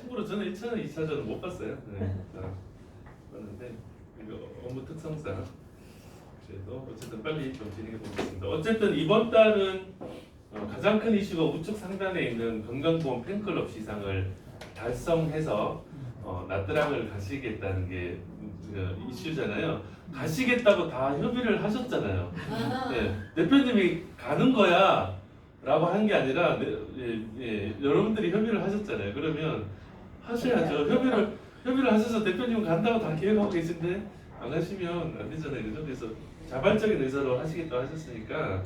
참고로 저는 1차전, 2차전은 못 봤어요. 네. 봤는데 이거 업무 특성상 그래도 어쨌든 빨리 좀 진행해 보겠습니다. 어쨌든 이번 달은 가장 큰 이슈가 우측 상단에 있는 건강보험 팬클럽 시상을 달성해서 나트랑을 가시겠다는 게 이슈잖아요. 가시겠다고 다 협의를 하셨잖아요. 네, 대표님이 가는 거야 라고 한 게 아니라 여러분들이 협의를 하셨잖아요. 그러면 하셔야죠. 협의를 하셔서 대표님 간다고 다 계획하고 계신데 안 하시면 안 되잖아요. 그죠? 그래서 자발적인 의사로 하시겠다고 하셨으니까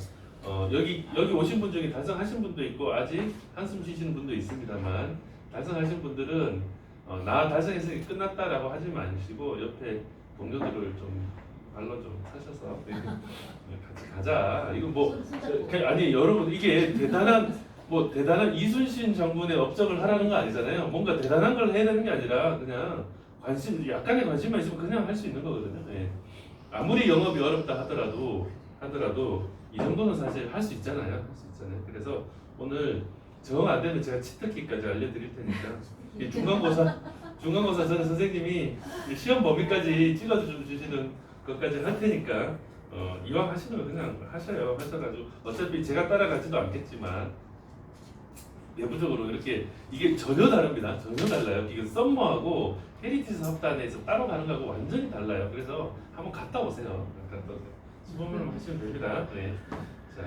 여기 오신 분 중에 달성하신 분도 있고 아직 한숨 쉬시는 분도 있습니다만 달성하신 분들은 나 달성했으니 끝났다라고 하지 마시고 옆에 동료들을 좀 발로 좀 사셔서 같이 가자. 이거 뭐 아니 여러분 이게 대단한 이순신 장군의 업적을 하라는 거 아니잖아요. 뭔가 대단한 걸 해야 되는 게 아니라 그냥 약간의 관심만 있으면 그냥 할 수 있는 거거든요. 예. 아무리 영업이 어렵다 하더라도 이 정도는 사실 할 수 있잖아요. 할 수 있잖아요. 그래서 오늘 정 안 되면 제가 치트키까지 알려드릴 테니까 이 중간고사 저는 선생님이 시험 범위까지 찍어주시는 것까지 할 테니까 이왕 하시는 거 그냥 하셔가지고 어차피 제가 따라가지도 않겠지만 내부적으로 이렇게 이게 전혀 다릅니다. 전혀 달라요. 이게 썸머하고 헤리티지 사업단에서 따로 가는 거하고 완전히 달라요. 그래서 한번 갔다 오세요. 시범을 하시면 됩니다. 네. 자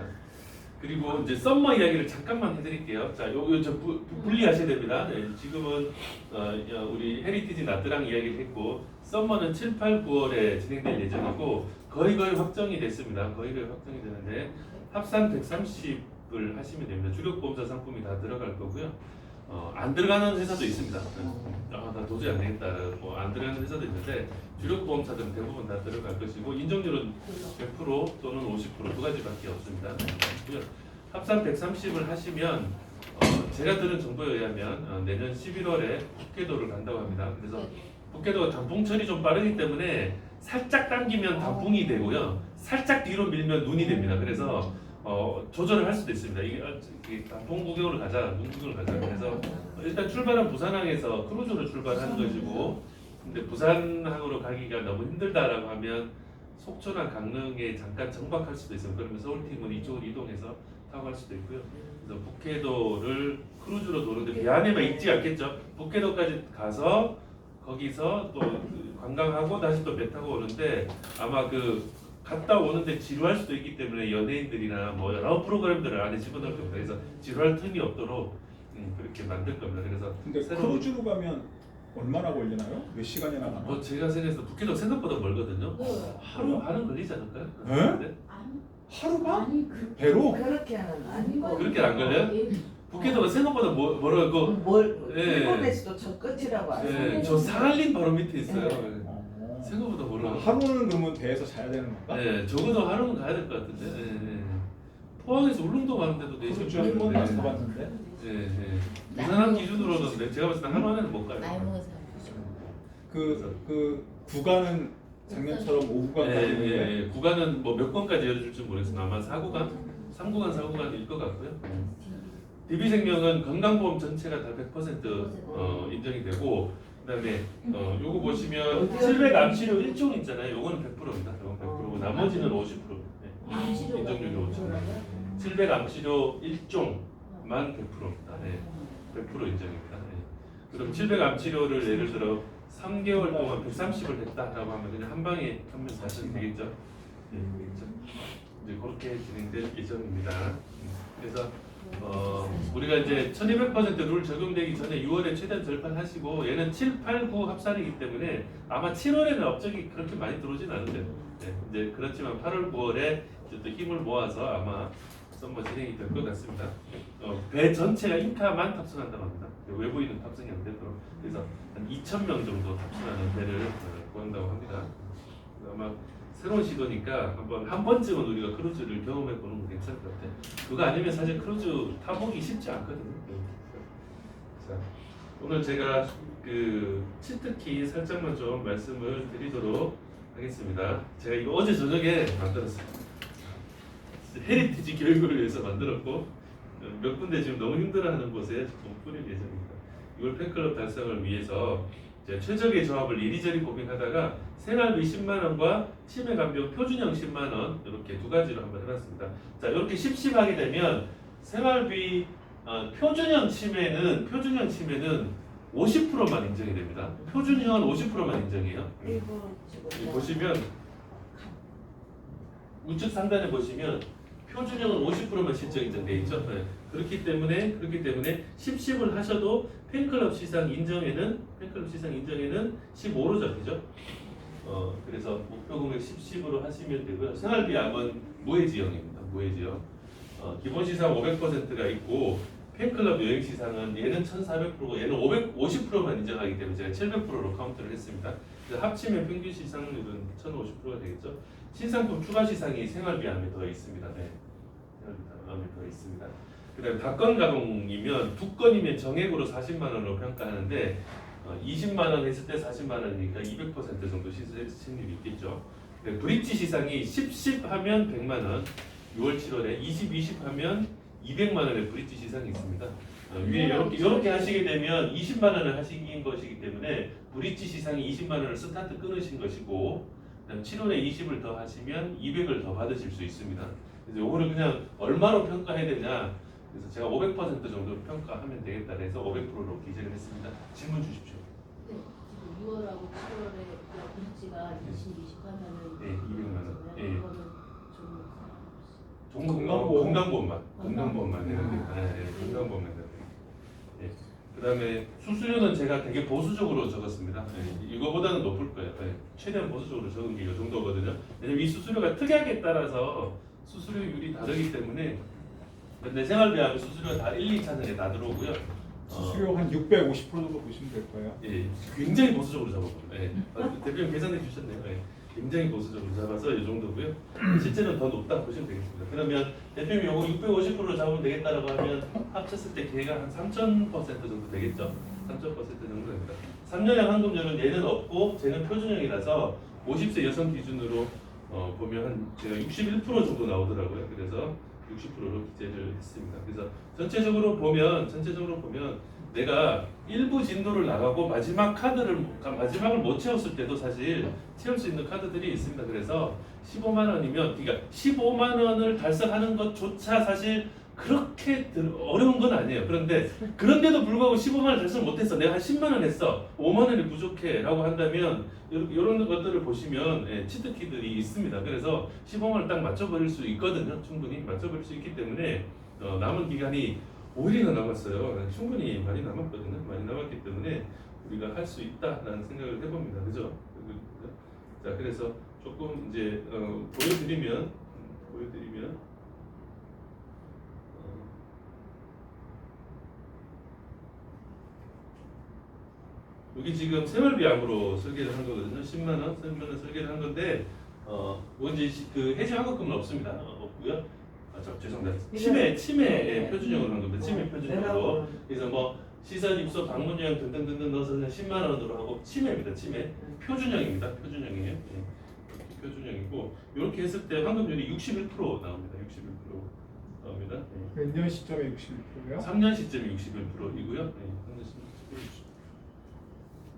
그리고 이제 썸머 이야기를 잠깐만 해드릴게요. 자, 저 분리하셔야 됩니다. 네, 지금은 우리 헤리티지 나트랑 이야기를 했고 썸머는 7, 8, 9월에 진행될 예정이고 거의 확정이 됐습니다. 거의 확정이 되는데 합산 130을 하시면 됩니다. 주력보험사 상품이 다 들어갈 거고요. 안 들어가는 회사도 있습니다. 나 도저히 안 되겠다. 안 들어가는 회사도 있는데 주력 보험사들은 대부분 다 들어갈 것이고 인정률은 100% 또는 50%두 가지밖에 없습니다. 합산 130을 하시면 제가 들은 정보에 의하면 내년 11월에 북해도를 간다고 합니다. 그래서 북해도가 단풍철이 좀 빠르기 때문에 살짝 당기면 단풍이 되고요. 살짝 뒤로 밀면 눈이 됩니다. 그래서 조절을 할 수도 있습니다. 이게 단풍 구경을 가자, 눈 구경을 가자. 그래서 일단 출발은 부산항에서 크루즈로 출발하는 것이고, 근데 부산항으로 가기가 너무 힘들다라고 하면 속초나 강릉에 잠깐 정박할 수도 있어요. 그러면 서울팀은 이쪽으로 이동해서 타고 갈 수도 있고요. 그래서 북해도를 크루즈로 도는데 배 안에만 있지 않겠죠. 북해도까지 가서 거기서 또 관광하고 다시 또 배 타고 오는데 아마 갔다 오는데 지루할 수도 있기 때문에 연예인들이나 뭐 여러 프로그램들을 안에 집어넣을 겁니다. 그래서 지루할 틈이 없도록 그렇게 만들 겁니다. 그래서 근데 크루즈로 가면 얼마나 걸리나요? 몇 시간이나 가나요? 제가 생각해서 북해도 생각보다 멀거든요. 하루 걸리지 않을까요? 네? 하루가? 배로? 그렇게는 아니고 그렇게 안 걸려요? 북해도가 생각보다 멀어요. 일본에서도 저 끝이라고 아세요? 저 사할린 바로 밑에 있어요. 네. 생각보다 멀어요. 하루는 그러면 배에서 자야 되는 건가? 네, 적어도 하루는 가야 될 것 같은데. 네. 포항에서 울릉도 가는데도 4시간 크루즈 한 번도 안 가봤는데. 네. 부산항 기준으로는 제가 봤을 때 하루 안에는 못 가요. 나이 먹은 사람 그 구간은 작년처럼 5구간 가는데 구간은 뭐 몇 건까지 열어줄지 모르겠으나 아마 4구간, 3구간, 4구간일 것 같고요. DB생명은 건강보험 전체가 다 100% 인정이 되고 그다음에 요거 보시면 700 암치료 1종 있잖아요. 요거는 100%입니다. 요건 100%고 나머지는 50%. 네. 인정률이 50%. 700 암치료 1종만 100%입니다. 네. 100% 인정입니다. 네. 그럼 700 암치료를 예를 들어 3개월 동안 130을 했다라고 하면 그냥 한 방에 한 명 사시면 되겠죠? 네, 되겠죠? 이제 그렇게 진행될 예정입니다. 그래서 우리가 이제 1200%룰 적용되기 전에 6월에 최대한 절판하시고 얘는 7, 8, 9 합산이기 때문에 아마 7월에는 업적이 그렇게 많이 들어오진 않은데 네, 이제 그렇지만 8월, 9월에 또 힘을 모아서 아마 썸머 진행이 될 것 같습니다. 배 전체가 인카만 탑승한다고 합니다. 외부인은 탑승이 안 되도록 그래서 한 2,000명 정도 탑승하는 배를 구한다고 합니다. 아마 새로운 시도니까 한 번쯤은 우리가 크루즈를 경험해 보는 거 괜찮을 것 같아요. 그거 아니면 사실 크루즈 타보기 쉽지 않거든요. 자, 오늘 제가 치트키 살짝만 좀 말씀을 드리도록 하겠습니다. 제가 이거 어제 저녁에 만들었어요. 헤리티지 교육을 위해서 만들었고 몇 군데 지금 너무 힘들어하는 곳에 좀 뿌릴 예정입니다. 6월 팬클럽 달성을 위해서 이제 최적의 조합을 이리저리 고민하다가 생활비 10만 원과 치매 간병 표준형 10만 원 이렇게 두 가지로 한번 해봤습니다. 자, 이렇게 십십하게 되면 생활비 표준형 치매는 50%만 인정이 됩니다. 표준형은 50%만 인정해요. 일부 여기 지금 보시면 우측 상단에 보시면 표준형은 50%만 실적 인정돼 있죠. 네. 그렇기 때문에 십십을 하셔도 팬클럽 시상 인정에는 15로 잡히죠. 그래서 목표 금액 10으로 하시면 되고요. 생활비약은 무해지형입니다. 무해지형. 기본 시상 500%가 있고 팬클럽 여행 시상은 얘는 1,400%고 얘는 550%만 인정하기 때문에 제가 700%로 카운트를 했습니다. 그래서 합치면 평균 시상률은 1,050%가 되겠죠. 신상품 추가 시상이 생활비암에 더 있습니다. 네. 생활비암에 더 있습니다. 그다음에 다건 가동이면 두 건이면 정액으로 40만 원으로 평가하는데 20만 원 했을 때 40만 원이니까 200% 정도 시승률이 있겠죠. 브릿지 시상이 10 하면 100만 원, 6월 7월에 20 하면 200만 원의 브릿지 시상이 있습니다. 위에 이렇게 하시게 되면 20만 원을 하신 것이기 때문에 브릿지 시상이 20만 원을 스타트 끊으신 것이고, 그다음 7월에 20을 더 하시면 200을 더 받으실 수 있습니다. 그래서 이거를 그냥 얼마로 평가해야 되냐? 그래서 제가 500% 정도 평가하면 되겠다 해서 500%로 기재를 했습니다. 질문 주십시오. 네, 지금 6월하고 7월에 브릿지가 20 하면은 네, 200만 원. 예. 이거는 좀 건강보험만 내는 게 건강보험만 내는 게. 예. 그다음에 수수료는 제가 되게 보수적으로 적었습니다. 예. 이거보다는 높을 거예요. 예. 최대한 보수적으로 적은 게 이 정도거든요. 왜냐면 이 수수료가 특약에 따라서 수수료율이 다르기 때문에. 근데 생활비하고 수수료 다 1, 2차선에 다 들어오고요. 수수료 한 650% 정도 보시면 될 거예요. 예, 굉장히 보수적으로 잡았거든요. 예. 대표님 계산해 주셨네요. 예. 굉장히 보수적으로 잡아서 이 정도고요. 실제는 더 높다 보시면 되겠습니다. 그러면 대표님 요거 650%로 잡으면 되겠다라고 하면 합쳤을 때 걔가 한 3,000% 정도 되겠죠. 3,000% 정도 됩니다. 3년형 환급률은 얘는 없고 쟤는 표준형이라서 50세 여성 기준으로 보면 한 제가 61% 정도 나오더라고요. 그래서 60%로 기재를 했습니다. 그래서 전체적으로 보면 내가 일부 진도를 나가고 마지막을 못 채웠을 때도 사실 채울 수 있는 카드들이 있습니다. 그래서 15만 원이면 그러니까 15만 원을 달성하는 것조차 사실 그렇게 어려운 건 아니에요. 그런데도 불구하고 15만 원 달성 못했어. 내가 한 10만 원 했어. 5만 원이 부족해라고 한다면 이런 것들을 보시면 치트키들이 있습니다. 그래서 15만 원 딱 맞춰버릴 수 있거든요. 충분히 맞춰버릴 수 있기 때문에 남은 기간이 5일이나 남았어요. 충분히 많이 남았거든요. 많이 남았기 때문에 우리가 할 수 있다라는 생각을 해봅니다. 그죠? 자, 그래서 조금 이제 보여드리면 여기 지금 생활비암으로 설계를 한 거거든요. 10만 원 설계를 한 건데 뭐 이제 그 해지 환급금은 없습니다. 없고요. 죄송합니다. 치매 표준형으로 한 겁니다. 치매 표준형으로. 그래서 뭐 시설 입소 방문 여행 등등등등 넣어서 그냥 10만 원으로 하고 치매입니다. 치매 표준형입니다. 표준형이에요. 예. 표준형이고 이렇게 했을 때 환급률이 61% 나옵니다. 61% 나옵니다. 예. 몇 년 시점에 61%요? 3년 시점이 61%이고요. 네, 3년 시점이 61%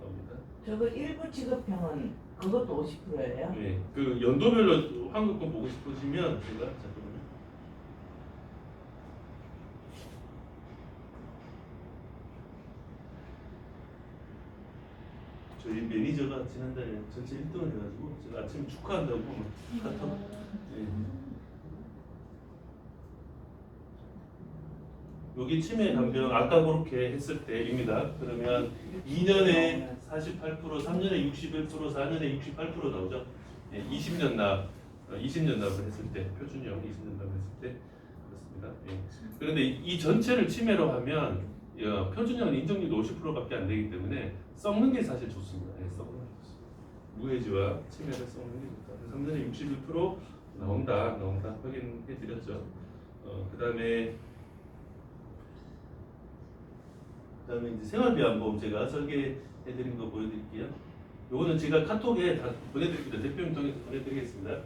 나옵니다. 저거 일부 지급형은 그것도 50%예요? 네, 그 연도별로 환급금 보고 싶으시면 제가 잠깐만요. 저희 매니저가 지난달에 전체 1등을 해가지고 제가 아침에 축하한다고 카톡. 네. 여기 치매 간병 아까 그렇게 했을 때입니다. 그러면 2년에 48%, 3년에 61%, 4년에 68% 나오죠. 20년 납을 했을 때 표준형 20년 납을 했을 때 그렇습니다. 그런데 이 전체를 치매로 하면 표준형은 인정률 50%밖에 안 되기 때문에 썩는 게 사실 좋습니다. 썩는 게 좋습니다. 무해지와 치매를 썩는 게 좋다. 3년에 61% 나온다 확인해 드렸죠. 그다음에 이제 생활비암보험 제가 설계해드린 거 보여드릴게요. 요거는 제가 카톡에 다 보내드립니다. 대표님 통해서 보내드리겠습니다.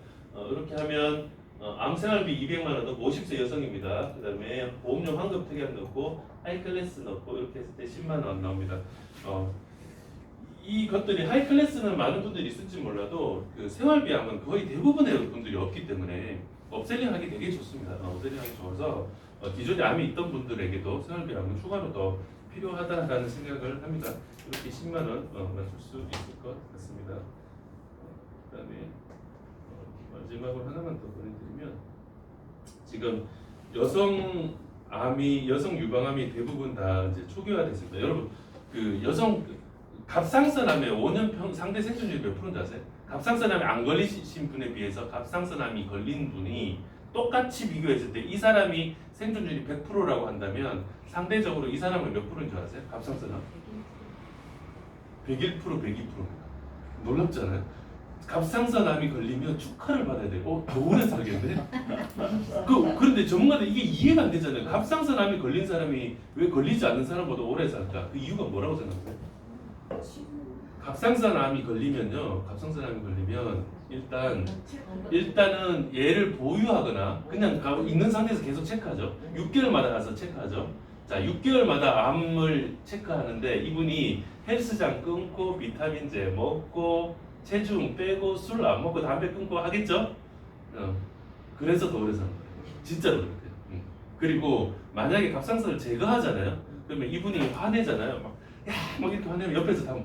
이렇게 하면 암 생활비 200만 원 넣고 50세 여성입니다. 그다음에 보험료 환급 특약 넣고 하이클래스 넣고 이렇게 했을 때 10만 원 나옵니다. 이 것들이 하이클래스는 많은 분들이 있을지 몰라도 그 생활비암은 거의 대부분의 분들이 없기 때문에 업셀링하기 되게 좋습니다. 업셀링하기 좋아서 기존에 암이 있던 분들에게도 생활비암은 추가로 더 필요하다라는 생각을 합니다. 이렇게 10만 원 맞출 수 있을 것 같습니다. 그다음에 마지막으로 하나만 더 보내드리면 지금 여성 유방암이 대부분 다 이제 초기화됐습니다. 여러분 그 여성 갑상선암의 5년 상대 생존율이 몇 프로인지 아세요? 갑상선암에 안 걸리신 분에 비해서 갑상선암이 걸린 분이 똑같이 비교했을 때 이 사람이 생존율이 100%라고 한다면 상대적으로 이 사람은 몇 프로인 줄 아세요? 갑상선암 101%, 102%입니다. 놀랍잖아요. 갑상선암이 걸리면 축하를 받아야 돼요. 더 오래 살겠네. 그런데 전문가들 이게 이해가 안 되잖아요. 갑상선암이 걸린 사람이 왜 걸리지 않는 사람보다 오래 살까? 그 이유가 뭐라고 생각하세요? 갑상선암이 걸리면 일단은 얘를 보유하거나 그냥 있는 상태에서 계속 체크하죠. 6개월마다 가서 체크하죠. 자, 6개월마다 암을 체크하는데 이분이 헬스장 끊고 비타민제 먹고 체중 빼고 술 안 먹고 담배 끊고 하겠죠? 그래서 더 오래 사는 거예요. 진짜로 그렇대요. 그리고 만약에 갑상선을 제거하잖아요. 그러면 이분이 화내잖아요. 막 이렇게 화내면 옆에서 다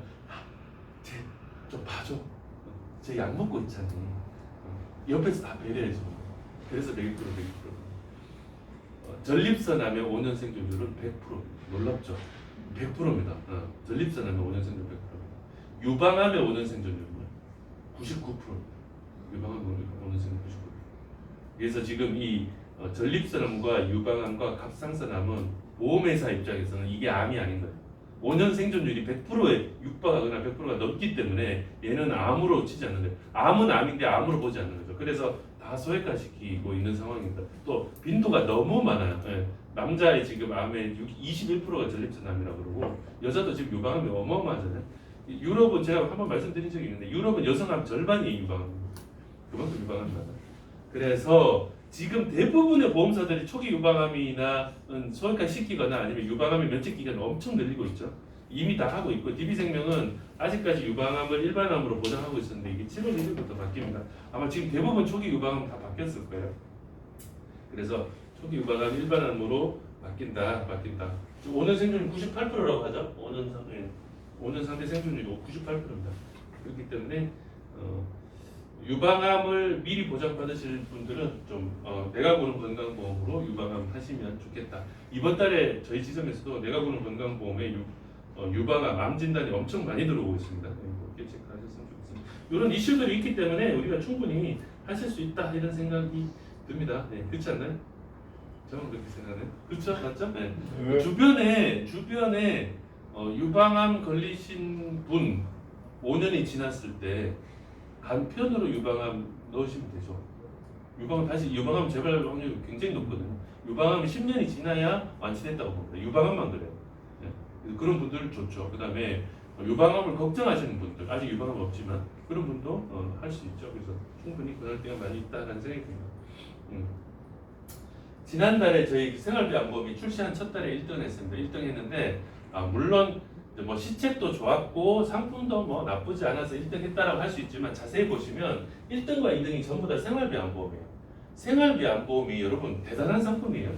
좀 봐줘. 쟤 약 먹고 있잖니. 옆에서 다 배려해줘. 그래서 100%. 전립선암의 5년 생존율은 100%. 놀랍죠? 100%입니다. 전립선암의 5년 생존율 100%입니다. 유방암의 5년 생존율은 99%. 유방암의 5년 생존율 99%. 그래서 지금 이 전립선암과 유방암과 갑상선암은 보험회사 입장에서는 이게 암이 아닌 거예요. 5년 생존율이 100%에 육박하거나 100%가 넘기 때문에 얘는 암으로 치지 않는 거예요. 암은 암인데 암으로 보지 않는 거죠. 그래서 다 소외가 시키고 있는 상황입니다. 또 빈도가 너무 많아요. 남자의 지금 암의 21%가 전립선암이라고 그러고 여자도 지금 유방암이 어마어마하잖아요. 유럽은 제가 한번 말씀드린 적이 있는데 유럽은 여성암 절반이 유방암입니다. 그만큼 유방암이 많아요. 그래서 지금 대부분의 보험사들이 초기 유방암이나 소외과 시키거나 아니면 유방암의 면책 기간을 엄청 늘리고 있죠. 이미 다 하고 있고 DB생명은 아직까지 유방암을 일반암으로 보장하고 있었는데 이게 7월 1일부터 바뀝니다. 아마 지금 대부분 초기 유방암 다 바뀌었을 거예요. 그래서 초기 유방암 일반암으로 바뀐다. 5년 생존율 98%라고 하죠. 5년 상대 생존율이 98%입니다. 그렇기 때문에 유방암을 미리 보장받으실 분들은 좀 내가 보는 건강보험으로 유방암 하시면 좋겠다. 이번 달에 저희 지점에서도 내가 보는 건강보험에 유방암, 암 진단이 엄청 많이 들어오고 있습니다. 그렇게 체크하셨으면 좋겠습니다. 이런 이슈들이 있기 때문에 우리가 충분히 하실 수 있다 이런 생각이 듭니다. 네, 그렇지 않나요? 저는 그렇게 생각해요. 그렇죠? 맞죠? 네. 주변에 유방암 걸리신 분 5년이 지났을 때 간편으로 유방암 넣으시면 되죠. 유방암 재발 확률이 굉장히 높거든요. 유방암이 10년이 지나야 완치됐다고 봅니다. 유방암만 그래요. 네. 그런 분들 좋죠. 그 다음에 유방암을 걱정하시는 분들, 아직 유방암 없지만 그런 분도 할 수 있죠. 그래서 충분히 그럴 때가 많이 있다는 생각이 듭니다. 지난달에 저희 생활비암보험이 출시한 첫 달에 1등 했습니다. 1등 했는데 물론 뭐 시책도 좋았고 상품도 뭐 나쁘지 않아서 1등 했다라고 할 수 있지만 자세히 보시면 1등과 2등이 전부 다 생활비암보험이에요. 생활비암보험이 여러분 대단한 상품이에요.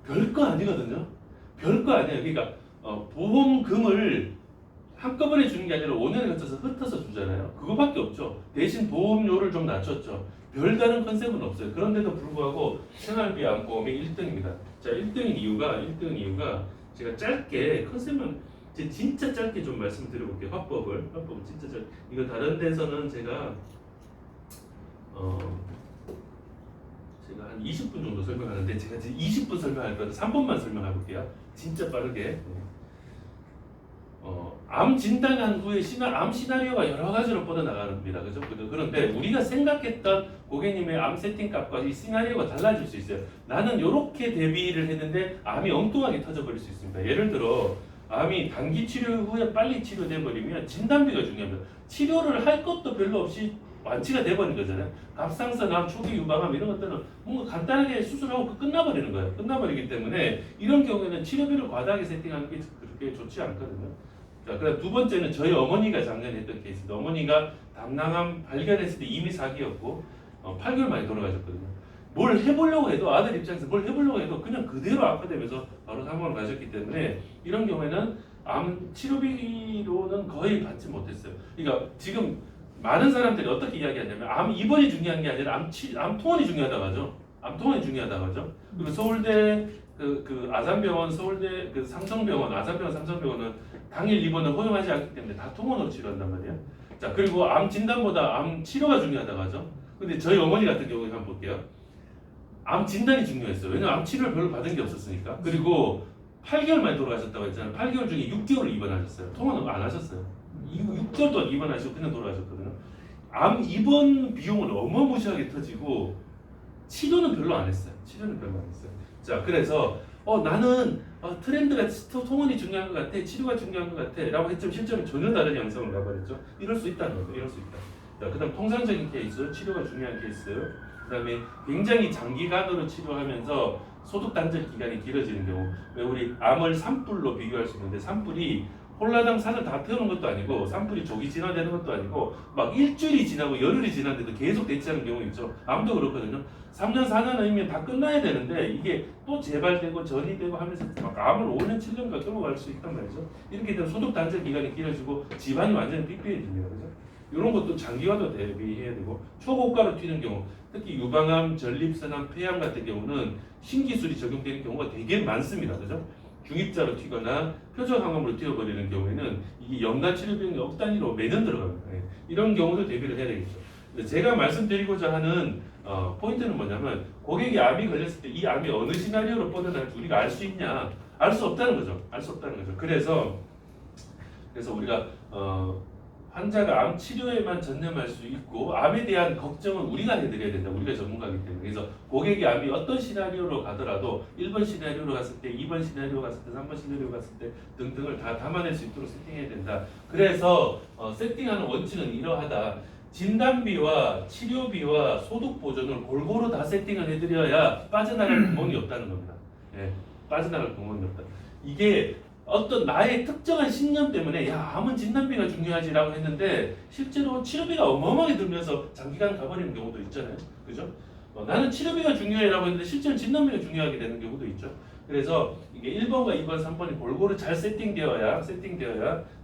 별거 아니거든요. 별거 아니에요. 그러니까 보험금을 한꺼번에 주는 게 아니라 5년에 걸쳐서 흩어서 주잖아요. 그거밖에 없죠. 대신 보험료를 좀 낮췄죠. 별다른 컨셉은 없어요. 그런데도 불구하고 생활비암보험이 1등입니다. 자, 1등인 이유가 제가 짧게 컨셉은 진짜 짧게 좀 말씀드려볼게요. 화법을 진짜 짧게. 이거 다른 데서는 제가 한 20분 정도 설명하는데 제가 지금 20분 설명할 거예요. 3분만 설명해 볼게요. 진짜 빠르게. 암 진단한 후에 암 시나리오가 여러 가지로 뻗어나갑니다. 그죠? 그런데 우리가 생각했던 고객님의 암 세팅값과 이 시나리오가 달라질 수 있어요. 나는 이렇게 대비를 했는데 암이 엉뚱하게 터져버릴 수 있습니다. 예를 들어 암이 단기 치료 후에 빨리 치료돼 버리면 진단비가 중요합니다. 치료를 할 것도 별로 없이 완치가 돼버린 거잖아요. 갑상선암, 초기 유방암 이런 것들은 뭔가 간단하게 수술하고 끝나버리는 거예요. 끝나버리기 때문에 이런 경우에는 치료비를 과다하게 세팅하는 게 그렇게 좋지 않거든요. 자, 그다음 두 번째는 저희 어머니가 작년에 했던 케이스인데 어머니가 담낭암 발견했을 때 이미 4기였고 8개월 만에 돌아가셨거든요. 뭘 해보려고 해도 아들 입장에서 뭘 해보려고 해도 그냥 그대로 악화되면서 바로 사망을 가셨기 때문에 이런 경우에는 암 치료비로는 거의 받지 못했어요. 그러니까 지금 많은 사람들이 어떻게 이야기하냐면 암 입원이 중요한 게 아니라 암 통원이 중요하다고 하죠. 암 통원이 중요하다고 하죠. 그리고 서울대 그 아산병원, 서울대 그 삼성병원, 아산병원, 삼성병원은 당일 입원을 허용하지 않기 때문에 다 통원으로 치료한단 말이에요. 자, 그리고 암 진단보다 암 치료가 중요하다고 하죠. 근데 저희 어머니 같은 경우에 한번 볼게요. 암 진단이 중요했어요. 왜냐면 암 치료를 별로 받은 게 없었으니까. 그리고 8개월 만에 돌아가셨다고 했잖아요. 8개월 중에 6개월을 입원하셨어요. 통원은 안 하셨어요. 6개월 동안 입원하시고 그냥 돌아가셨거든요. 암 입원 비용은 어마무시하게 터지고 치료는 별로 안 했어요. 치료는 별로 안 했어요. 자, 그래서 나는 트렌드가 통원이 중요한 것 같아, 치료가 중요한 것 같아 라고 했지만 실제로 전혀 다른 양상을 가버렸죠. 이럴 수 있다는 거죠. 이럴 수 있다. 자, 그 다음 통상적인 케이스, 치료가 중요한 케이스, 그 다음에 굉장히 장기간으로 치료하면서 소득 단절 기간이 길어지는 경우. 왜 우리 암을 산불로 비교할 수 있는데 산불이 홀라당 산을 다 태우는 것도 아니고 산불이 조기 진화되는 것도 아니고 막 일주일이 지나고 열흘이 지났는데도 계속 대치하는 경우 있죠. 암도 그렇거든요. 3년 4년이면 다 끝나야 되는데 이게 또 재발되고 전이 되고 하면서 막 암을 5년 7년간 끌고 갈 수 있단 말이죠. 이렇게 되면 소득 단절 기간이 길어지고 집안이 완전히 삐삐해집니다. 그죠? 이런 것도 장기화도 대비해야 되고 초고가로 튀는 경우, 특히 유방암, 전립선암, 폐암 같은 경우는 신기술이 적용되는 경우가 되게 많습니다. 그죠? 중입자로 튀거나 표적항암으로 튀어버리는 경우에는 이게 연간 치료비용이 억 단위로 매년 들어갑니다. 예. 이런 경우도 대비를 해야 되겠죠. 제가 말씀드리고자 하는 포인트는 뭐냐면 고객이 암이 걸렸을 때 이 암이 어느 시나리오로 뻗어나갈지 우리가 알 수 있냐? 알 수 없다는 거죠. 알 수 없다는 거죠. 그래서 우리가 환자가 암 치료에만 전념할 수 있고 암에 대한 걱정은 우리가 해드려야 된다. 우리가 전문가이기 때문에. 그래서 고객이 암이 어떤 시나리오로 가더라도 1번 시나리오로 갔을 때, 2번 시나리오 갔을 때, 3번 시나리오 갔을 때 등등을 다 담아낼 수 있도록 세팅해야 된다. 그래서 세팅하는 원칙은 이러하다. 진단비와 치료비와 소득 보전을 골고루 다 세팅을 해드려야 빠져나갈 구멍이 없다는 겁니다. 예, 빠져나갈 구멍이 없다. 이게 어떤 나의 특정한 신념 때문에 암은 진단비가 중요하지라고 했는데 실제로 치료비가 어마어마하게 들면서 장기간 가버리는 경우도 있잖아요. 그죠? 나는 치료비가 중요해라고 했는데 실제로 진단비가 중요하게 되는 경우도 있죠. 그래서 이게 1번과 2번, 3번이 골고루 잘 세팅되어야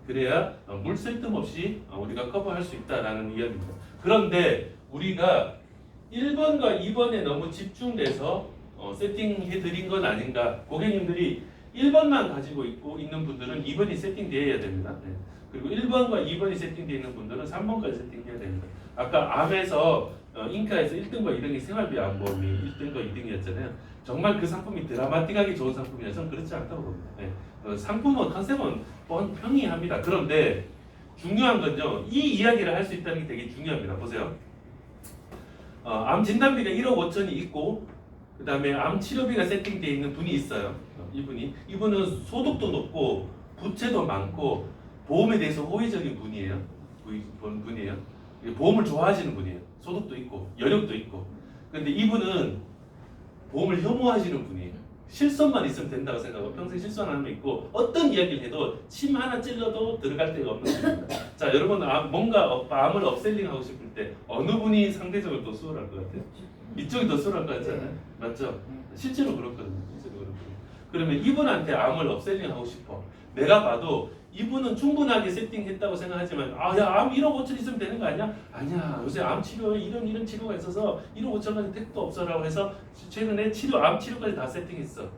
그래야 물 쓸 틈 없이 우리가 커버할 수 있다라는 이야기입니다. 그런데 우리가 1번과 2번에 너무 집중돼서 세팅해드린 건 아닌가. 고객님들이 1번만 가지고 있는 분들은 2번이 세팅되어야 됩니다. 네. 그리고 1번과 2번이 세팅되어 있는 분들은 3번까지 세팅돼야 됩니다. 아까 암에서 인카에서 1등과 2등이 생활비 암보험이 1등과 2등이었잖아요. 정말 그 상품이 드라마틱하게 좋은 상품이라 저는 그렇지 않다고 봅니다. 네. 상품은 컨셉은 평이합니다. 그런데 중요한 건요. 이 이야기를 할 수 있다는 게 되게 중요합니다. 보세요. 암 진단비가 1억 5천이 있고 그 다음에 암 치료비가 세팅되어 있는 분이 있어요. 이분은 소득도 높고 부채도 많고 보험에 대해서 호의적인 분이에요. 보험을 좋아하시는 분이에요. 소득도 있고 여력도 있고. 근데 이분은 보험을 혐오하시는 분이에요. 실손만 있으면 된다고 생각하고 평생 실손 안 하면 있고 어떤 이야기를 해도 침 하나 찔러도 들어갈 데가 없는 분입니다. 자, 여러분 뭔가 암을 업셀링하고 싶을 때 어느 분이 상대적으로 더 수월할 것 같아요? 이쪽이 더 수월할 것 같잖아요. 맞죠? 실제로 그렇거든요. 그러면 이분한테 암을 업셀링하고 싶어. 내가 봐도 이분은 충분하게 세팅했다고 생각하지만 암 1억 5천 있으면 되는 거 아니야? 아니야. 요새 암 치료에 이런 치료가 있어서 1억 5천까지 택도 없어라고 해서 최근에 암 치료까지 다 세팅했어.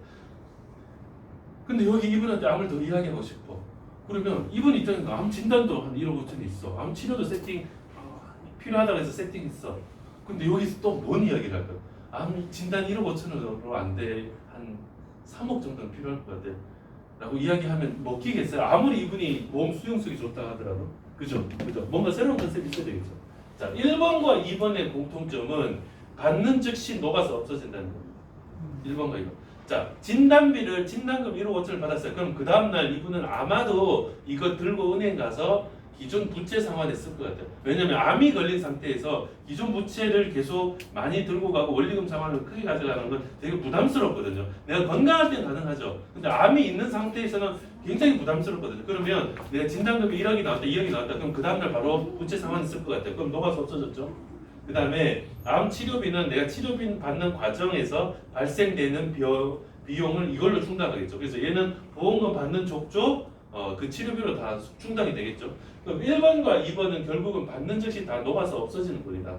근데 여기 이분한테 암을 더 이야기하고 싶어. 그러면 이분 입장에서 암 진단도 한 1억 5천이 있어. 암 치료도 세팅 필요하다고 해서 세팅했어. 근데 여기서 또 뭔 이야기를 할까? 암 진단 1억 5천으로 안 돼. 한 3억 정도는 필요할 것 같아. 라고 이야기하면 먹히겠어요? 아무리 이분이 보험 수용성이 좋다 하더라도. 그죠? 뭔가 새로운 컨셉이 있어야 되겠죠. 자, 1번과 2번의 공통점은 받는 즉시 녹아서 없어진다는 겁니다. 1번과 2번. 자, 진단금 1억 5천을 받았어요. 그럼 그 다음날 이분은 아마도 이거 들고 은행 가서 기존 부채 상환에 쓸 것 같아요. 왜냐면 암이 걸린 상태에서 기존 부채를 계속 많이 들고 가고 원리금 상환을 크게 가져가는 건 되게 부담스럽거든요. 내가 건강할 땐 가능하죠. 근데 암이 있는 상태에서는 굉장히 부담스럽거든요. 그러면 내가 진단금이 1억이 나왔다, 2억이 나왔다. 그럼 그 다음날 바로 부채 상환을 쓸 것 같아요. 그럼 녹아서 없어졌죠. 그 다음에 암 치료비는 내가 치료비 받는 과정에서 발생되는 비용을 이걸로 충당하겠죠. 그래서 얘는 보험금 받는 족족 그 치료비로 다 충당이 되겠죠. 그럼 1번과 2번은 결국은 받는 즉시 다 녹아서 없어지는 돈이다.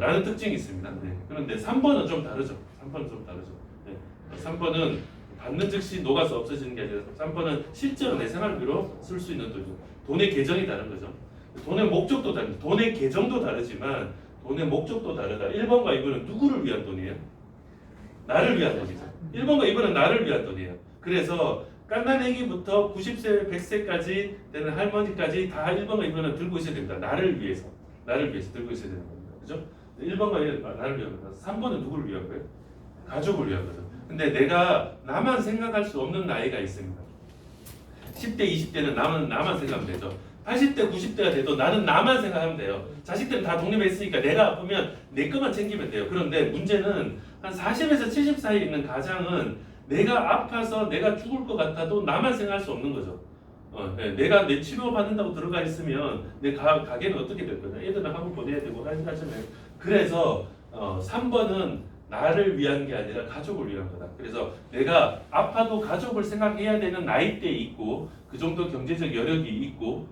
라는 특징이 있습니다. 네. 그런데 3번은 좀 다르죠. 3번은 좀 다르죠. 네. 3번은 받는 즉시 녹아서 없어지는 게 아니라 3번은 실제로 내 생활비로 쓸 수 있는 돈이죠. 돈의 계정이 다른 거죠. 돈의 목적도 다릅니다. 돈의 계정도 다르지만 돈의 목적도 다르다. 1번과 2번은 누구를 위한 돈이에요? 나를 위한 돈이죠. 1번과 2번은 나를 위한 돈이에요. 그래서 갓난애기부터 90세, 100세까지 되는 할머니까지 다 1번과 2번은 들고 있어야 됩니다. 나를 위해서 들고 있어야 되는 겁니다. 그죠? 1번과 2번은 나를 위한 거다. 3번은 누구를 위한 거예요? 가족을 위한 거죠. 근데 내가 나만 생각할 수 없는 나이가 있습니다. 10대, 20대는 나만 생각하면 되죠. 80대, 90대가 돼도 나는 나만 생각하면 돼요. 자식들은 다 독립했으니까 내가 아프면 내 것만 챙기면 돼요. 그런데 문제는 한 40에서 70 사이에 있는 가장은 내가 아파서 내가 죽을 것 같아도 나만 생각할 수 없는 거죠. 내가 내 치료 받는다고 들어가 있으면 내 가게는 어떻게 될 거냐? 애들은 학원 보내야 되고 하잖아요. 그래서 3번은 나를 위한 게 아니라 가족을 위한 거다. 그래서 내가 아파도 가족을 생각해야 되는 나이대에 있고 그 정도 경제적 여력이 있고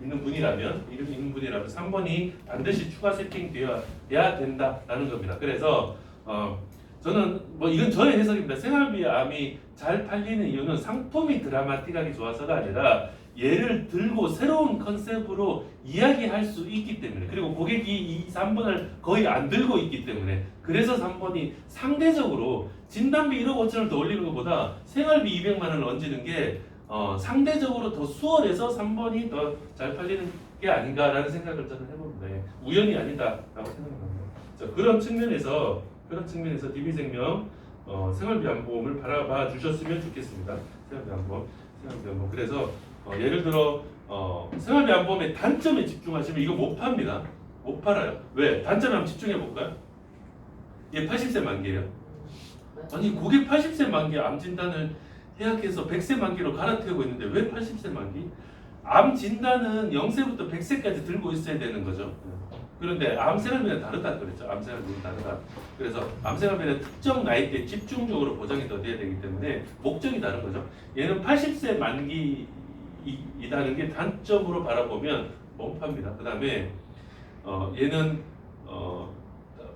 있는 분이라면 3번이 반드시 추가 세팅되어야 된다라는 겁니다. 그래서 저는 뭐 이건 저의 해석입니다. 생활비 암이 잘 팔리는 이유는 상품이 드라마틱하게 좋아서가 아니라 얘를 들고 새로운 컨셉으로 이야기할 수 있기 때문에, 그리고 고객이 이 3번을 거의 안 들고 있기 때문에, 그래서 3번이 상대적으로 진단비 1억 5천을 더 올리는 것보다 생활비 200만 원을 얹는 게 상대적으로 더 수월해서 3번이 더 잘 팔리는 게 아닌가라는 생각을 저는 해봅니다. 우연이 아니다라고 생각합니다. 자, 그런 측면에서 DB생명 생활비암보험을 바라봐 주셨으면 좋겠습니다. 생활비암보험. 그래서 예를 들어 생활비암보험의 단점에 집중하시면 이거 못 팝니다. 못 팔아요. 왜? 단점에 한번 집중해 볼까요? 얘 80세 만기예요. 아니 고객 80세 만기 암 진단을 해약해서 100세 만기로 갈아태우고 있는데 왜 80세 만기? 암 진단은 0세부터 100세까지 들고 있어야 되는 거죠. 그런데 암생활비는 다르다 그랬죠. 암생활비는 다르다. 그래서 암생활비는 특정 나이대에 집중적으로 보장이 더 돼야 되기 때문에 목적이 다른 거죠. 얘는 80세 만기이라는 게 단점으로 바라보면 못 팝니다. 그 다음에 얘는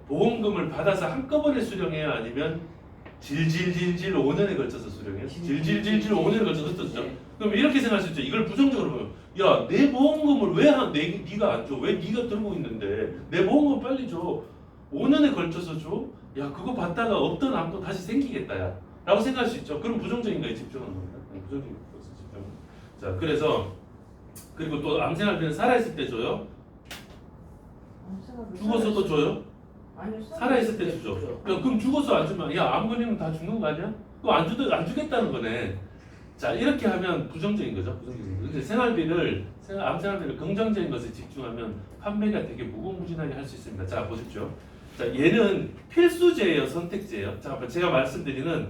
보험금을 받아서 한꺼번에 수령해야 아니면 질질질질 5년에 걸쳐서 수령해요. 질질질질 5년에 걸쳐서 흩어지죠. 그럼 이렇게 생각할 수 있죠. 이걸 부정적으로 보면 야, 내 보험금을 왜 네가 안 줘? 왜 네가 들고 있는데 내 보험금 빨리 줘. 5년에 걸쳐서 줘? 야, 그거 받다가 없던 암도 다시 생기겠다 야 라고 생각할 수 있죠. 그럼 부정적인 거에 집중하는 겁니다. 부정적인 거에 집중. 자, 그래서 그리고 또 암생활비는 살아있을 때 줘요? 죽어서도 줘요? 아니요, 살아있을 때 주죠. 야, 그럼 죽어서 안 주면 야, 암 걸리면 다 죽는 거 아니야? 그거 안 주겠다는 거네. 자, 이렇게 하면 부정적인 거죠. 근데 암생활비를 긍정적인 것에 집중하면 판매가 되게 무궁무진하게 할 수 있습니다. 자, 보십시오. 자, 얘는 필수제예요, 선택제예요. 자, 제가 말씀드리는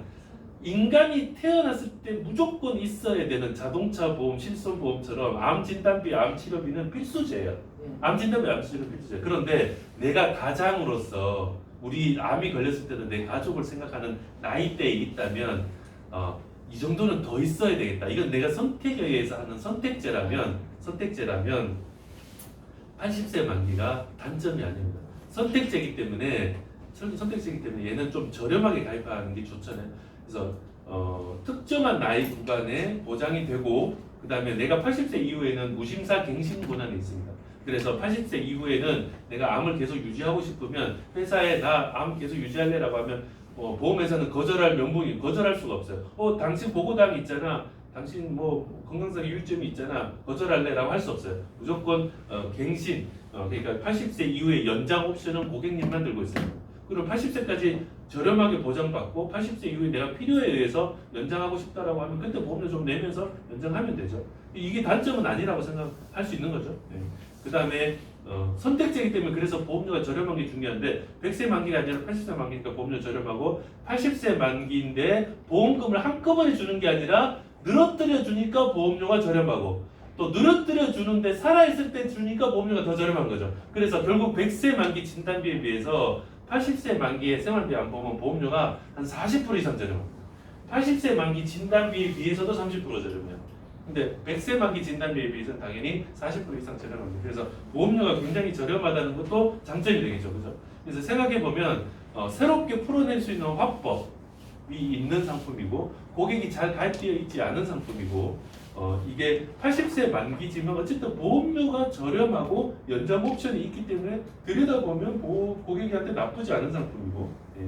인간이 태어났을 때 무조건 있어야 되는 자동차 보험, 실손보험처럼 암 진단비, 암 치료비는 필수제예요. 암 진단비, 암 치료비 필수제. 그런데 내가 가장으로서 우리 암이 걸렸을 때도 내 가족을 생각하는 나이대에 있다면 이 정도는 더 있어야 되겠다. 이건 내가 선택에 의해서 하는 선택제라면 80세 만기가 단점이 아닙니다. 선택제이기 때문에 얘는 좀 저렴하게 가입하는 게 좋잖아요. 그래서 특정한 나이 구간에 보장이 되고 그 다음에 내가 80세 이후에는 무심사 갱신 권한이 있습니다. 그래서 80세 이후에는 내가 암을 계속 유지하고 싶으면 회사에 나 암 계속 유지할래라고 하면 보험회사는 거절할 수가 없어요. 당신 보고당이 있잖아. 당신 뭐 건강상 유의점이 있잖아. 거절할래라고 할 수 없어요. 무조건 갱신. 그러니까 80세 이후에 연장 옵션은 고객님만 들고 있습니다. 그리고 80세까지 저렴하게 보장받고 80세 이후에 내가 필요에 의해서 연장하고 싶다라고 하면 그때 보험료 좀 내면서 연장하면 되죠. 이게 단점은 아니라고 생각할 수 있는 거죠. 네. 그 다음에 선택제이기 때문에 그래서 보험료가 저렴한 게 중요한데 100세 만기가 아니라 80세 만기니까 보험료 저렴하고 80세 만기인데 보험금을 한꺼번에 주는 게 아니라 늘어뜨려 주니까 보험료가 저렴하고 또 늘어뜨려 주는데 살아있을 때 주니까 보험료가 더 저렴한 거죠. 그래서 결국 100세 만기 진단비에 비해서 80세 만기의 생활비 안보험은 보험료가 한 40% 이상 저렴합니다. 80세 만기 진단비에 비해서도 30% 저렴해요. 근데 100세 만기 진단비에 비해서는 당연히 40% 이상 저렴합니다. 그래서 보험료가 굉장히 저렴하다는 것도 장점이 되겠죠. 그죠? 그래서 생각해보면 새롭게 풀어낼 수 있는 화법이 있는 상품이고 고객이 잘 가입되어 있지 않은 상품이고 이게 80세 만기지만 어쨌든 보험료가 저렴하고 연장 옵션이 있기 때문에 들여다보면 고객한테 나쁘지 않은 상품이고 예.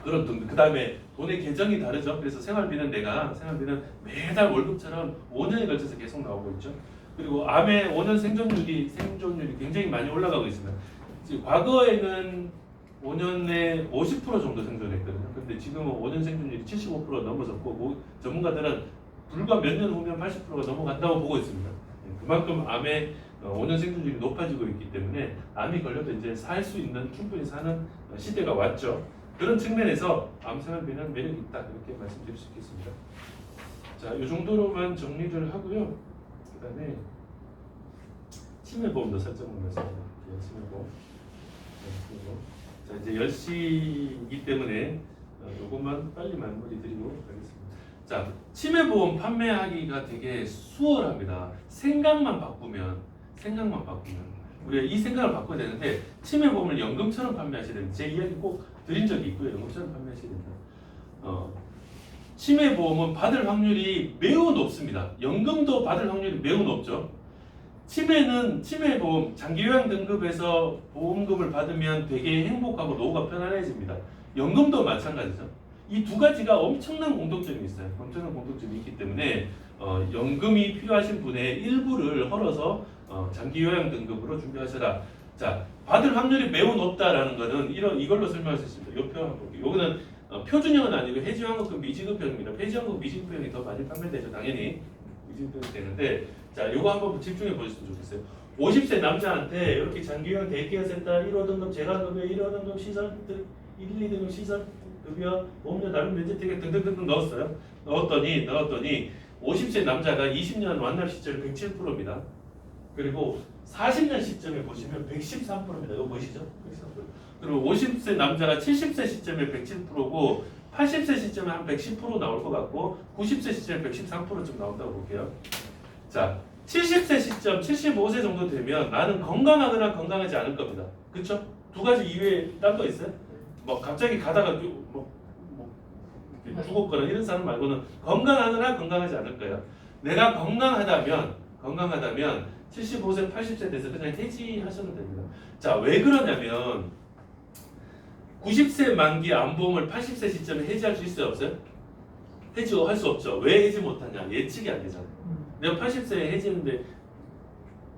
그런 등. 그 다음에 돈의 계정이 다르죠. 그래서 생활비는 매달 월급처럼 5년에 걸쳐서 계속 나오고 있죠. 그리고 암의 5년 생존율이 굉장히 많이 올라가고 있습니다. 과거에는 5년에 50% 정도 생존했거든요. 근데 지금은 5년 생존율이 75% 넘어섰고 전문가들은 불과 몇 년 후면 80%가 넘어간다고 보고 있습니다. 그만큼 암의 5년 생존율이 높아지고 있기 때문에 암이 걸려도 이제 살 수 있는 충분히 사는 시대가 왔죠. 그런 측면에서 암 생활비는 매력이 있다 이렇게 말씀드릴 수 있겠습니다. 자, 이 정도로만 정리를 하고요. 그다음에 치매보험도 살짝만 말씀드릴게요. 치매보험. 자, 이제 10시이기 때문에 요것만 빨리 마무리 드리도록 하겠습니다. 자, 치매보험 판매하기가 되게 수월합니다. 생각만 바꾸면 우리가 이 생각을 바꿔야 되는데 치매보험을 연금처럼 판매하셔야 됩니다. 제 이야기 꼭 드린 적이 있고요. 연금처럼 판매하셔야 됩니다. 치매보험은 받을 확률이 매우 높습니다. 연금도 받을 확률이 매우 높죠. 치매보험 장기요양 등급에서 보험금을 받으면 되게 행복하고 노후가 편안해집니다. 연금도 마찬가지죠. 이 두 가지가 엄청난 공통점이 있어요. 엄청난 공통점이 있기 때문에 연금이 필요하신 분의 일부를 헐어서 장기요양 등급으로 준비하셔라. 자, 받을 확률이 매우 높다라는 거는 이걸로 설명할 수 있습니다. 이 표 한번 볼게요. 이거는 표준형은 아니고 해지환급금 미지급형입니다. 해지환급 미지급형이 더 많이 판매되죠. 당연히 미지급형이 되는데 자, 이거 한번 집중해 보셨으면 좋겠어요. 50세 남자한테 이렇게 장기요양 데이케어 센터 1호 등급 재가급여 1호 등급 시설 1, 2등급 시설 급여 보험료 다른 면제택에 등등등등 넣었더니 50세 남자가 20년 완납 시절 107%입니다. 그리고 40년 시점에 보시면 113%입니다. 이거 보이시죠? 113%. 그리고 50세 남자가 70세 시점에 107%고 80세 시점에 한 110% 나올 것 같고 90세 시점에 113%쯤 나온다고 볼게요. 자, 70세 시점, 75세 정도 되면 나는 건강하거나 건강하지 않을 겁니다. 그렇죠? 두 가지 이외에 딴 거 있어요? 뭐 갑자기 가다가 죽었거나 이런 사람 말고는 건강하거나 건강하지 않을 거예요. 내가 건강하다면 75세, 80세 돼서 그냥 해지하셔도 됩니다. 자, 왜 그러냐면 90세 만기 암보험을 80세 시점에 해지할 수 있어요, 없어요? 해지할 수 없죠. 왜 해지 못하냐? 예측이 안 되잖아요. 내가 80세에 해지했는데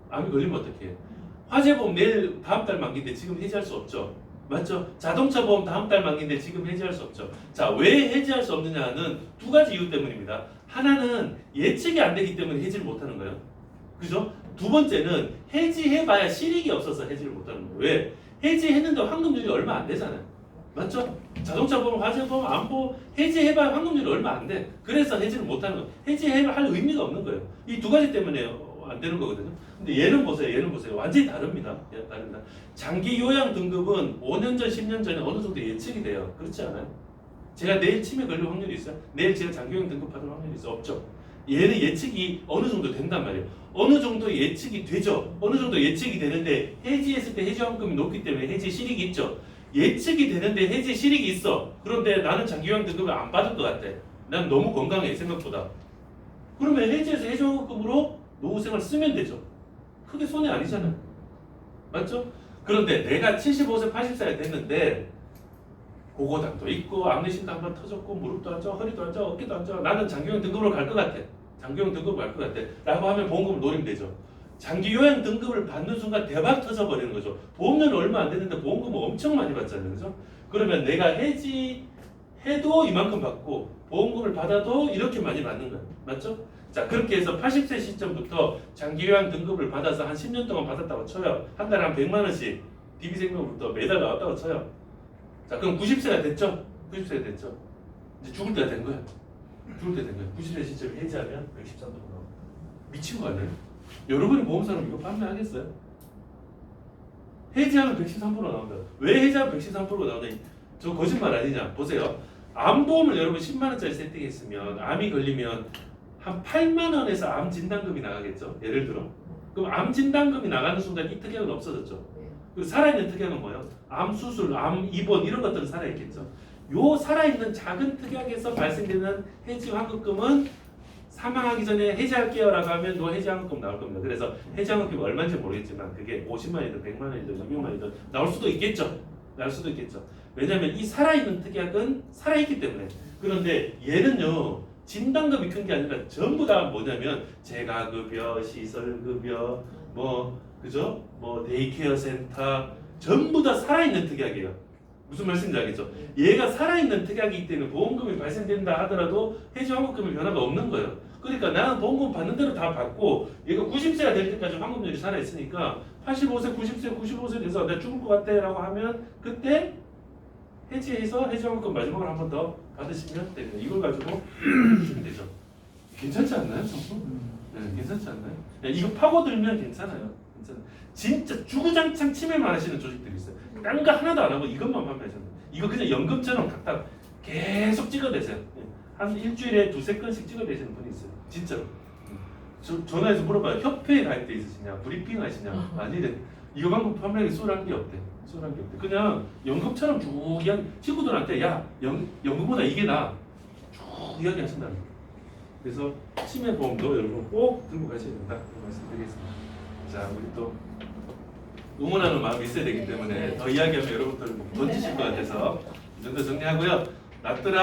암이 걸리면 어떡해? 화재보험 내일 다음 달 만기인데 지금 해지할 수 없죠. 맞죠? 자동차 보험 다음 달 만기인데 지금 해지할 수 없죠. 자, 왜 해지할 수 없느냐는 두 가지 이유 때문입니다. 하나는 예측이 안 되기 때문에 해지를 못하는 거예요. 그죠? 두 번째는 해지해봐야 실익이 없어서 해지를 못하는 거예요. 왜? 해지했는데 환급률이 얼마 안 되잖아요. 맞죠? 자동차 보험, 화재 보험, 암보 해지해봐야 환급률이 얼마 안 돼. 그래서 해지를 못하는 거예요. 해지할 의미가 없는 거예요. 이 두 가지 때문에 안 되는 거거든요. 근데 얘는 보세요. 완전히 다릅니다. 장기 요양 등급은 5년 전, 10년 전에 어느 정도 예측이 돼요. 그렇지 않아요? 제가 내일 치매 걸릴 확률이 있어요? 내일 제가 장기 요양 등급 받을 확률이 있어요? 없죠. 얘는 예측이 어느 정도 된단 말이에요. 어느 정도 예측이 되죠. 어느 정도 예측이 되는데 해지했을 때 해지환급이 높기 때문에 해지 실익이 있죠. 예측이 되는데 해지 실익이 있어. 그런데 나는 장기요양 등급을 안 받을 것 같아. 난 너무 건강해 생각보다. 그러면 해지해서 해지환급금으로 노후생활 쓰면 되죠. 크게 손해 아니잖아요. 맞죠? 그런데 내가 75세, 80세가 됐는데 고고당도 있고 암내심도 한번 터졌고 무릎도 안 좋아, 허리도 안 좋아, 어깨도 안 좋아. 나는 장기요양 등급으로 갈 것 같아. 장기요양 등급으로 갈 것 같아. 라고 하면 보험금을 노리면 되죠. 장기 요양 등급을 받는 순간 대박 터져버리는 거죠. 보험료는 얼마 안 되는데 보험금은 엄청 많이 받잖아요. 그죠? 그러면 내가 해지해도 이만큼 받고 보험금을 받아도 이렇게 많이 받는 거예요. 맞죠? 자, 그렇게 해서 80세 시점부터 장기 요양 등급을 받아서 한 10년 동안 받았다고 쳐요. 한 달에 한 100만 원씩 DB생명으로부터 매달 나왔다고 쳐요. 자, 그럼 90세가 됐죠? 90세가 됐죠? 이제 죽을 때가 된 거야. 죽을 때 된 거야. 90세 시점에 해지하면 113%가 나와. 미친 거 아니에요? 여러분이 보험사로 이거 판매하겠어요? 해지하면 113% 나온다. 왜 해지하면 113%가 나오냐? 저 거짓말 아니냐? 보세요. 암보험을 여러분 10만 원짜리 세팅했으면 암이 걸리면 한 8만 원에서 암 진단금이 나가겠죠? 예를 들어. 그럼 암 진단금이 나가는 순간 이 특약은 없어졌죠. 그리고 살아있는 특약은 뭐예요? 암 수술, 암 입원 이런 것들은 살아있겠죠. 요 살아있는 작은 특약에서 발생되는 해지 환급금은 사망하기 전에 해지할게요라고 하면 요 해지 환급금 나올 겁니다. 그래서 해지 환급금이 얼마인지 모르겠지만 그게 50만이든 100만원이든 200만원이든 나올 수도 있겠죠. 나올 수도 있겠죠. 왜냐하면 이 살아있는 특약은 살아있기 때문에. 그런데 얘는요. 진단금이 큰 게 아니라 전부 다 뭐냐면 재가급여, 시설급여, 뭐 그죠? 뭐 데이케어 센터 전부 다 살아있는 특약이에요. 무슨 말씀인지 알겠죠? 얘가 살아있는 특약이기 때문에 보험금이 발생된다 하더라도 해지 환급금의 변화가 없는 거예요. 그러니까 나는 보험금 받는 대로 다 받고 얘가 90세가 될 때까지 환급률이 살아있으니까 85세, 90세, 95세 돼서 내가 죽을 것 같아라고 하면 그때 해지해서 해지 환급금 마지막으로 한 번 더 받으시면 됩니다. 이걸 가지고 주면 되죠. 괜찮지 않나요, 정부? 네, 괜찮지 않나요? 네, 이거 파고들면 괜찮아요. 괜찮아요. 진짜 주구장창 침해만 하시는 조직들이 있어요. 딴 거 하나도 안 하고 이것만 판매하시는 거예요. 이거 그냥 연금처럼 갖다 계속 찍어대세요. 네. 한 일주일에 2-3건씩 찍어대시는 분이 있어요. 진짜로. 전화해서 물어봐요. 협회에 가입돼 있으시냐? 브리핑 하시냐? 아니래. 이거 방금 판매하기 쏠한 게 없대. 쏠한 게 없대. 그냥 연금처럼 쭉 이야기, 친구들한테 야, 연금보다 이게 나아. 쭉 이야기 하신다는 거예요. 그래서 치매보험도 여러분 꼭 들고 가셔야 된다. 그런 말씀드리겠습니다. 자, 우리 또 응원하는 마음이 있어야 되기 때문에 더 이야기하면 여러분들 던지실 것 같아서 이 정도 정리하고요. 낫더라.